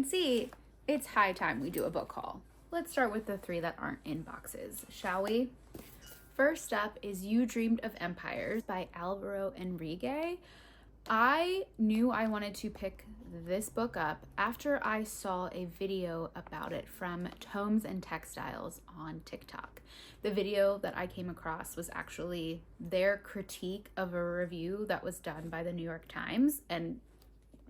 can see, it's high time we do a book haul. Let's start with the 3 that aren't in boxes, shall we? First up is You Dreamed of Empires by Alvaro Enrique. I knew I wanted to pick this book up after I saw a video about it from Tomes and Textiles on TikTok. The video that I came across was actually their critique of a review that was done by the New York Times, and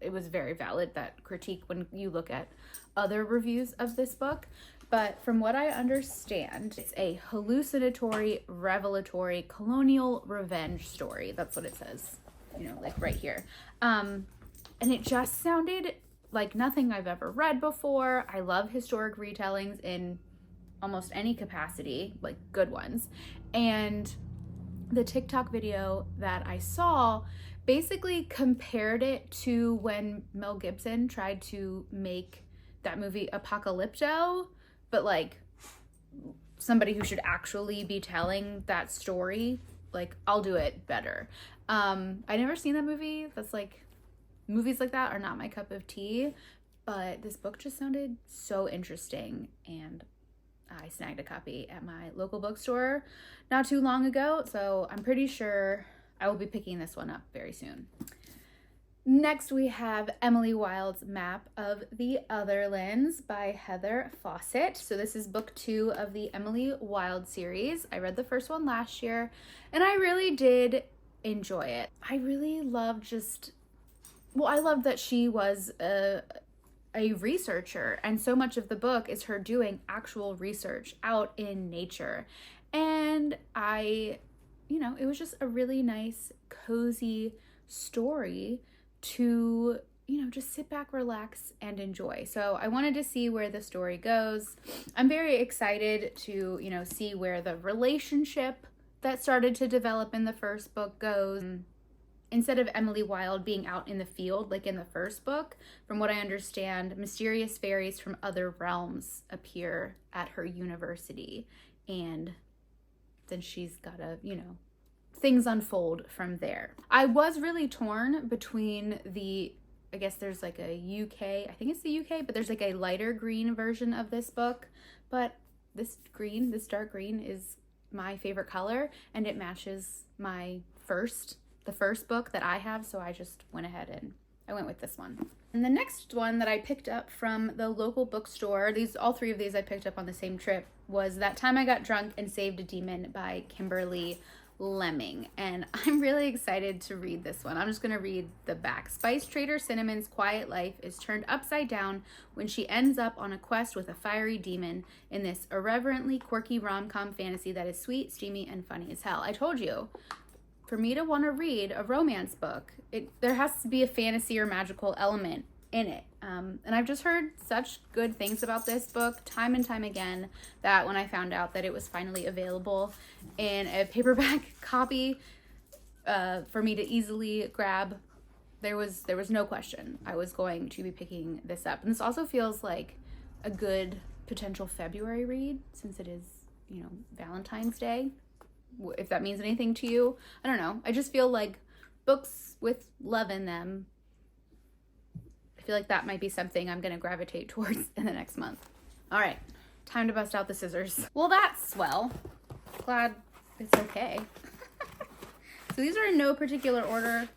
it was very valid, that critique, when you look at other reviews of this book. But from what I understand, it's a hallucinatory, revelatory, colonial revenge story. That's what it says, you know, like right here. And it just sounded like nothing I've ever read before. I love historic retellings in almost any capacity, like good ones. And the TikTok video that I saw basically compared it to when Mel Gibson tried to make that movie Apocalypto, but like somebody who should actually be telling that story, like, I'll do it better. I never seen that movie. That's like, movies like that are not my cup of tea, but this book just sounded so interesting, and I snagged a copy at my local bookstore not too long ago, so I'm pretty sure I will be picking this one up very soon. Next, we have Emily Wilde's Map of the Otherlands by Heather Fawcett. So this is book 2 of the Emily Wilde series. I read the first one last year, and I really did enjoy it. I really loved I loved that she was a researcher, and so much of the book is her doing actual research out in nature. And it was just a really nice, cozy story to, just sit back, relax, and enjoy. So I wanted to see where the story goes. I'm very excited to, see where the relationship that started to develop in the first book goes. Instead of Emily Wilde being out in the field like in the first book, from what I understand, mysterious fairies from other realms appear at her university, and then she's gotta, things unfold from there. I was really torn between I guess there's like a UK, I think it's the UK, but there's like a lighter green version of this book, but this dark green is my favorite color, and it matches the first book that I have, so I just went ahead and I went with this one. And the next one that I picked up from the local bookstore, all 3 of these I picked up on the same trip, was That Time I Got Drunk and Saved a Demon by Kimberly Lemming, and I'm really excited to read this one. I'm just gonna read the back. Spice trader Cinnamon's quiet life is turned upside down when she ends up on a quest with a fiery demon in this irreverently quirky rom-com fantasy that is sweet, steamy, and funny as hell. I told you, for me to want to read a romance book, there has to be a fantasy or magical element in it. And I've just heard such good things about this book time and time again that when I found out that it was finally available in a paperback copy for me to easily grab, there was no question I was going to be picking this up. And this also feels like a good potential February read, since it is, Valentine's Day. If that means anything to you, I don't know. I just feel like books with love in them, I feel like that might be something I'm going to gravitate towards in the next month. All right, time to bust out the scissors. Well, that's swell. Glad it's okay. So these are in no particular order.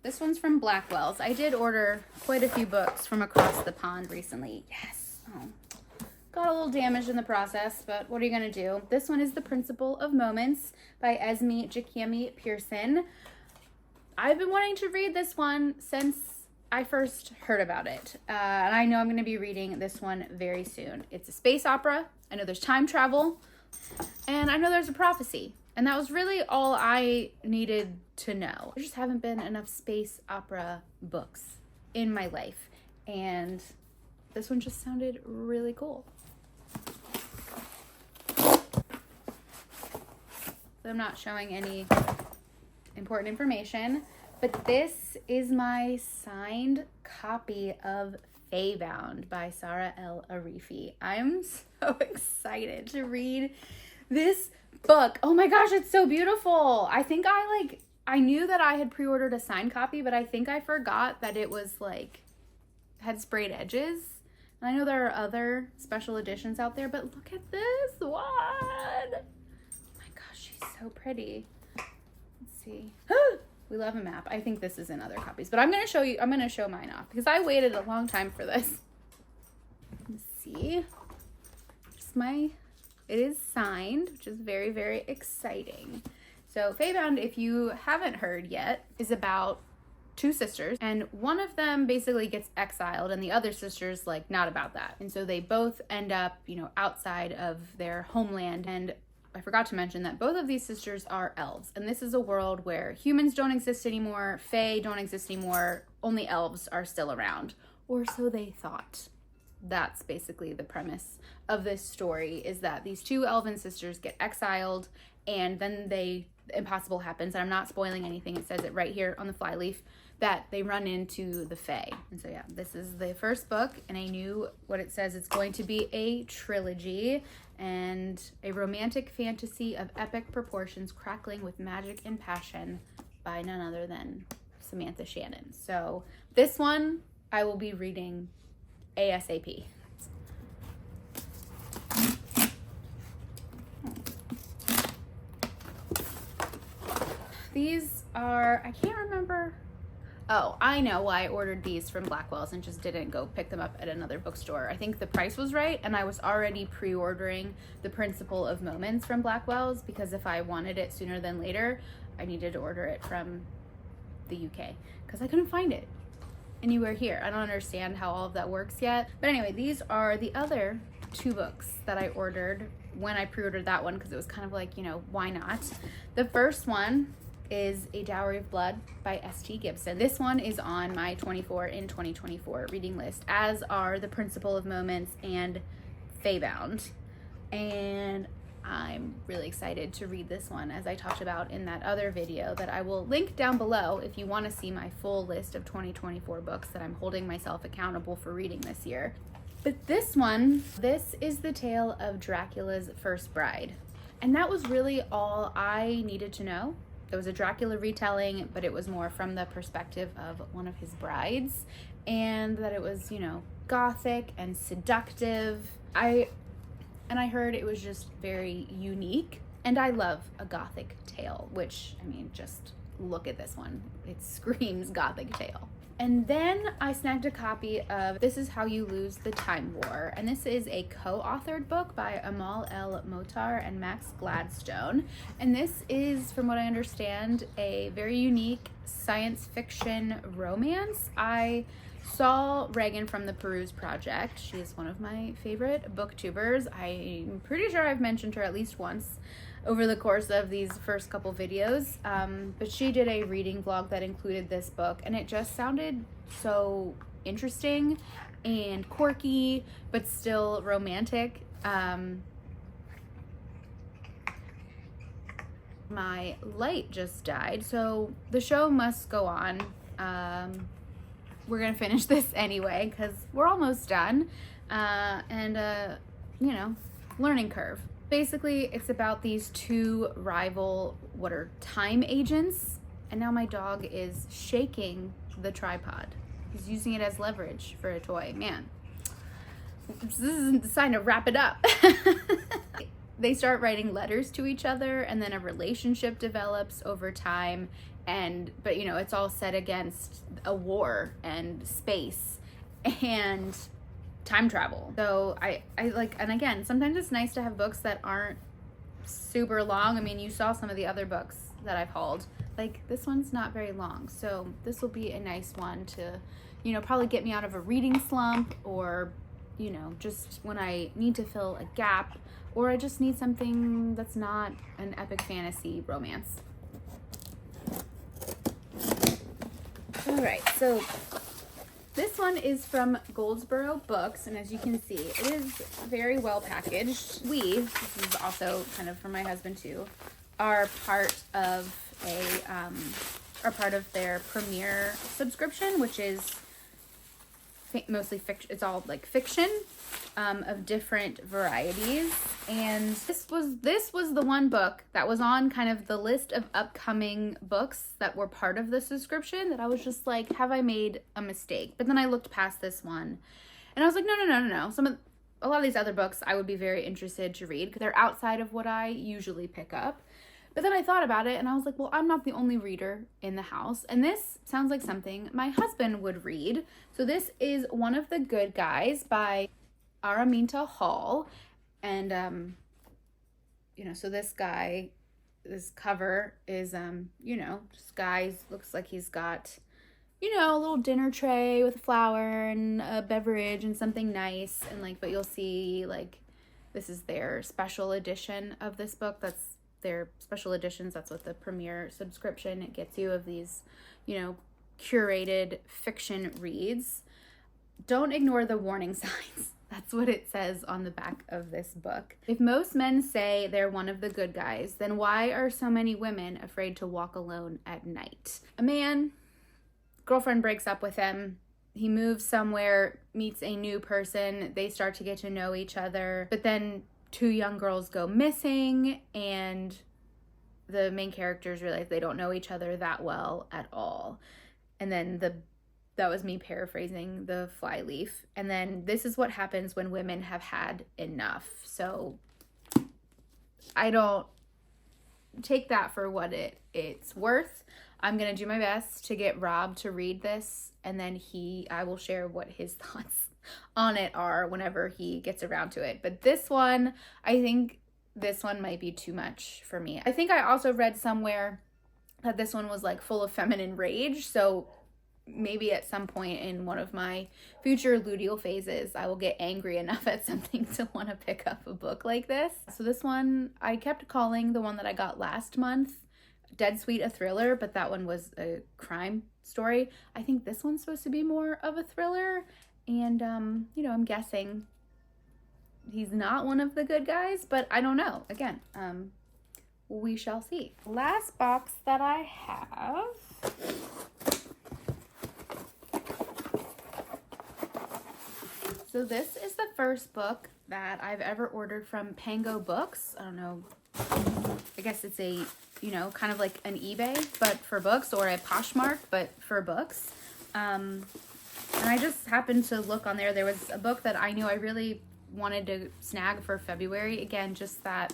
This one's from Blackwell's. I did order quite a few books from across the pond recently. Yes. Oh. Got a little damaged in the process, but what are you going to do? This one is The Principle of Moments by Esme Jacami Pearson. I've been wanting to read this one since I first heard about it, and I know I'm going to be reading this one very soon. It's a space opera. I know there's time travel, and I know there's a prophecy, and that was really all I needed to know. There just haven't been enough space opera books in my life, and this one just sounded really cool. So I'm not showing any important information, but this is my signed copy of Faebound by Sarah El Arifi. I'm so excited to read this book. Oh my gosh, it's so beautiful. I think I knew that I had pre-ordered a signed copy, but I think I forgot that it was like had sprayed edges. And I know there are other special editions out there, but look at this one. Oh my gosh, she's so pretty. Let's see. We love a map. I think this is in other copies, but I'm going to show mine off because I waited a long time for this. Let's see. It is signed, which is very, very exciting. So Faebound, if you haven't heard yet, is about two sisters, and one of them basically gets exiled and the other sister's like not about that. And so they both end up, you know, outside of their homeland. And I forgot to mention that both of these sisters are elves. And this is a world where humans don't exist anymore, fae don't exist anymore, only elves are still around. Or so they thought. That's basically the premise of this story, is that these two elven sisters get exiled and then the impossible happens. And I'm not spoiling anything. It says it right here on the flyleaf that they run into the fae. And so yeah, this is the first book, and I knew what it says. It's going to be a trilogy and a romantic fantasy of epic proportions crackling with magic and passion by none other than Samantha Shannon. So this one I will be reading ASAP. These are, I can't remember. Oh, I know why I ordered these from Blackwell's and just didn't go pick them up at another bookstore. I think the price was right, and I was already pre-ordering The Principle of Moments from Blackwell's because if I wanted it sooner than later, I needed to order it from the UK because I couldn't find it anywhere here. I don't understand how all of that works yet. But anyway, these are the other two books that I ordered when I pre-ordered that one because it was kind of like, you know, why not? The first one is A Dowry of Blood by S.T. Gibson. This one is on my 24 in 2024 reading list, as are The Principle of Moments and Faebound. And I'm really excited to read this one, as I talked about in that other video that I will link down below if you want to see my full list of 2024 books that I'm holding myself accountable for reading this year. But this one, this is the tale of Dracula's first bride. And that was really all I needed to know. It was a Dracula retelling, but it was more from the perspective of one of his brides, and that it was, you know, gothic and seductive. I heard it was just very unique, and I love a gothic tale, which, I mean, just look at this one. It screams gothic tale. And then I snagged a copy of This Is How You Lose the Time War. And this is a co-authored book by Amal El Motar and Max Gladstone. And this is, from what I understand, a very unique science fiction romance. I saw Reagan from the Peruse Project. She is one of my favorite booktubers. I'm pretty sure I've mentioned her at least once over the course of these first couple videos, but she did a reading vlog that included this book, and it just sounded so interesting and quirky, but still romantic. My light just died, so the show must go on. We're gonna finish this anyway, because we're almost done, you know, learning curve. Basically, it's about these two rival, time agents. And now my dog is shaking the tripod. He's using it as leverage for a toy. Man, this isn't the sign to wrap it up. They start writing letters to each other, and then a relationship develops over time. But you know, it's all set against a war and space and time travel. So I like, and again, sometimes it's nice to have books that aren't super long. I mean, you saw some of the other books that I've hauled. Like, this one's not very long, so this will be a nice one to, you know, probably get me out of a reading slump, or, you know, just when I need to fill a gap, or I just need something that's not an epic fantasy romance. All right, so this one is from Goldsboro Books, and as you can see, it is very well packaged. This is also kind of for my husband too, are part of their Premiere subscription, which is mostly fiction. It's all like fiction of different varieties. And this was the one book that was on kind of the list of upcoming books that were part of the subscription that I was just like, have I made a mistake? But then I looked past this one and I was like, no. A lot of these other books I would be very interested to read because they're outside of what I usually pick up. But then I thought about it and I was like, well, I'm not the only reader in the house. And this sounds like something my husband would read. So this is One of the Good Guys by Araminta Hall. And, so this cover is, just guys, looks like he's got, a little dinner tray with a flower and a beverage and something nice. And but you'll see this is their special edition of this book. That's their special editions. That's what the premier subscription it gets you of these, curated fiction reads. Don't ignore the warning signs. That's what it says on the back of this book. If most men say they're one of the good guys, then why are so many women afraid to walk alone at night? A man, girlfriend breaks up with him. He moves somewhere, meets a new person. They start to get to know each other. But then 2 young girls go missing and the main characters realize they don't know each other that well at all. And then that was me paraphrasing the flyleaf. And then this is what happens when women have had enough. So I don't take that for what it's worth. I'm going to do my best to get Rob to read this, and then I will share what his thoughts on it are whenever he gets around to it. But this one, I think this one might be too much for me. I think I also read somewhere that this one was full of feminine rage. So maybe at some point in one of my future luteal phases, I will get angry enough at something to want to pick up a book like this. So this one, I kept calling the one that I got last month Dead Sweet a thriller, but that one was a crime story. I think this one's supposed to be more of a thriller. And, I'm guessing he's not one of the good guys, but I don't know. Again, we shall see. Last box that I have. So this is the first book that I've ever ordered from Pango Books. I don't know. I guess it's a, kind of like an eBay, but for books, or a Poshmark, but for books. And I just happened to look on there. There was a book that I knew I really wanted to snag for February. Again, just that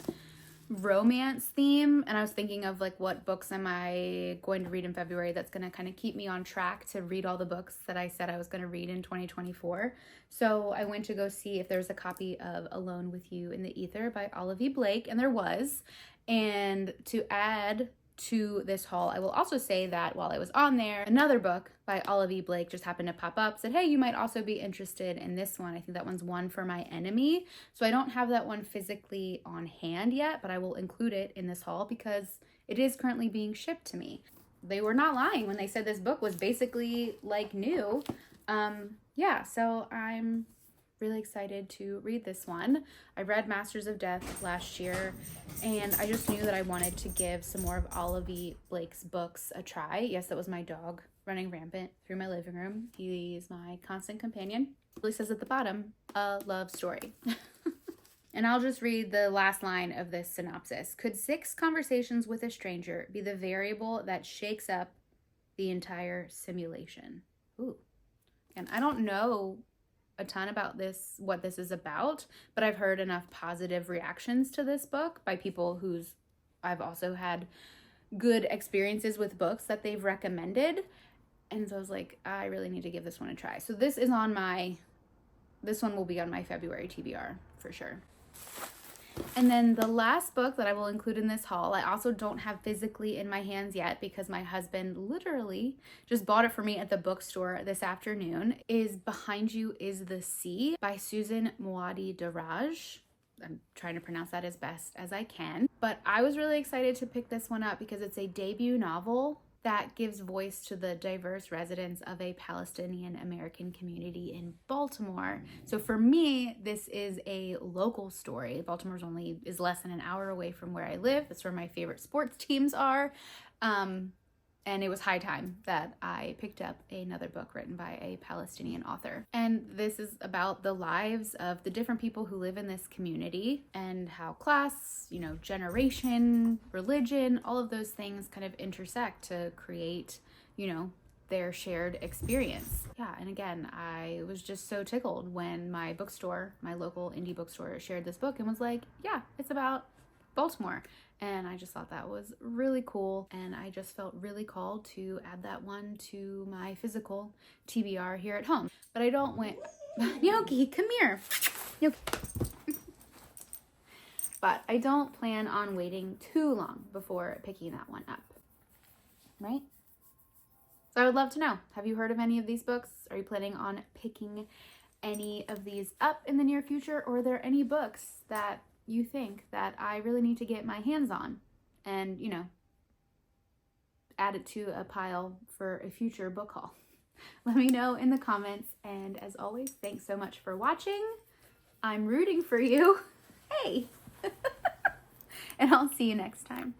romance theme. And I was thinking of what books am I going to read in February that's going to kind of keep me on track to read all the books that I said I was going to read in 2024. So I went to go see if there was a copy of Alone with You in the Ether by Olive E. Blake, and there was. And to add to this haul, I will also say that while I was on there, another book by Olive E. Blake just happened to pop up, said, hey, you might also be interested in this one. I think that one's One for My Enemy. So I don't have that one physically on hand yet, but I will include it in this haul because it is currently being shipped to me. They were not lying when they said this book was basically new. So I'm really excited to read this one. I read Masters of Death last year, and I just knew that I wanted to give some more of Olive E. Blake's books a try. Yes, that was my dog running rampant through my living room. He's my constant companion. It really says at the bottom, a love story. And I'll just read the last line of this synopsis. Could 6 conversations with a stranger be the variable that shakes up the entire simulation? Ooh. And I don't know a ton about what this is about, but I've heard enough positive reactions to this book by people I've also had good experiences with books that they've recommended. And so I was like, I really need to give this one a try. So this one will be on my February TBR for sure. And then the last book that I will include in this haul, I also don't have physically in my hands yet because my husband literally just bought it for me at the bookstore this afternoon, is Behind You is the Sea by Susan Moaadi Daraj. I'm trying to pronounce that as best as I can. But I was really excited to pick this one up because it's a debut novel that gives voice to the diverse residents of a Palestinian American community in Baltimore. So for me, this is a local story. Baltimore is less than an hour away from where I live. That's where my favorite sports teams are. And And it was high time that I picked up another book written by a Palestinian author. And this is about the lives of the different people who live in this community and how class, you know, generation, religion, all of those things kind of intersect to create, you know, their shared experience. Yeah, and again, I was just so tickled when my bookstore, my local indie bookstore, shared this book and was like, yeah, it's about Baltimore. And I just thought that was really cool. And I just felt really called to add that one to my physical TBR here at home. But I don't want, Gnocchi, come here. Gnocchi. But I don't plan on waiting too long before picking that one up, right? So I would love to know, have you heard of any of these books? Are you planning on picking any of these up in the near future? Or are there any books that you think that I really need to get my hands on and, you know, add it to a pile for a future book haul? Let me know in the comments. And as always, thanks so much for watching. I'm rooting for you. Hey! And I'll see you next time.